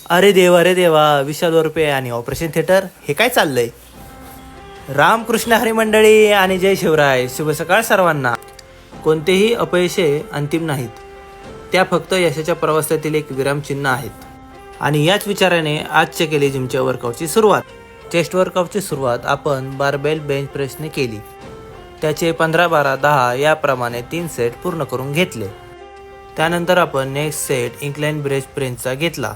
अरे देवा, विशाल आणि ऑपरेशन थिएटर हे काय चाललंय? रामकृष्ण हरी मंडळी आणि जय शिवराय. शुभ सकाळ सर्वांना. कोणतेही अपयशे अंतिम नाहीत, त्या फक्त यशाच्या प्रवासातील एक विरामचिन्ह आहेत. आणि याच विचाराने आजच्या केली जिमच्या वर्कआउटची सुरुवात. चेस्ट वर्कआउटची सुरुवात आपण बारबेल बेंच प्रेसने केली. त्याचे 15, 12, 10 याप्रमाणे 3 सेट पूर्ण करून घेतले. त्यानंतर आपण नेक्स्ट सेट इन्क्लाइन ब्रेस्ट प्रेसचा घेतला.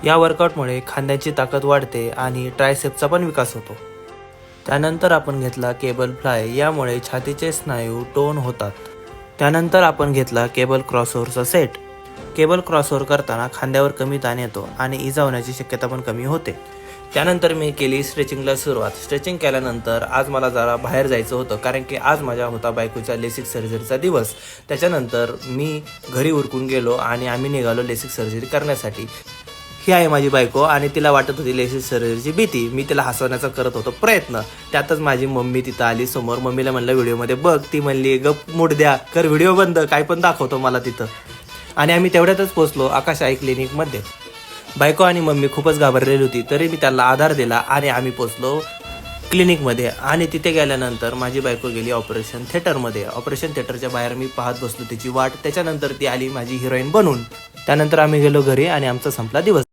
या वर्कआउटमुळे खांद्याची ताकद वाढते आणि ट्रायसेप्सचा पण विकास होतो. त्यानंतर आपण घेतला केबल फ्लाय. यामुळे छातीचे स्नायू टोन होतात. त्यानंतर आपण घेतला केबल क्रॉसओव्हरचा सेट. केबल क्रॉसओव्हर करताना खांद्यावर कमी ताण येतो आणि इजा होण्याची शक्यता पण कमी होते. त्यानंतर मी केली स्ट्रेचिंगला सुरुवात. स्ट्रेचिंग केल्यानंतर आज मला जरा बाहेर जायचं होतं, कारण की आज माझ्या होता बायकोच्या लेसिक सर्जरीचा दिवस. त्याच्यानंतर मी घरी उरकून गेलो आणि आम्ही निघालो लेसिक सर्जरी करण्यासाठी. ही आहे माझी बायको आणि तिला वाटत होती लेसिक सर्जरीची भीती. मी तिला हसवण्याचा करत होतो प्रयत्न. त्यातच माझी मम्मी तिथं आली समोर. मम्मीला म्हणलं व्हिडिओमध्ये बघ. ती म्हणली गप मूड द्या, कर व्हिडिओ बंद, काय पण दाखवतो मला तिथं. आणि आम्ही तेवढ्यातच पोचलो आकाश आई क्लिनिकमध्ये. बायको आणि मम्मी खूपच घाबरलेली होती, तरी मी त्याला आधार दिला आणि आम्ही पोचलो क्लिनिकमध्ये. आणि तिथे गेल्यानंतर माझी बायको गेली ऑपरेशन थिएटरमध्ये. ऑपरेशन थिएटरच्या बाहेर मी पाहत बसलो तिची वाट. त्याच्यानंतर ती आली माझी हिरोईन बनून. त्यानंतर आम्ही गेलो घरी आणि आमचा संपला दिवस.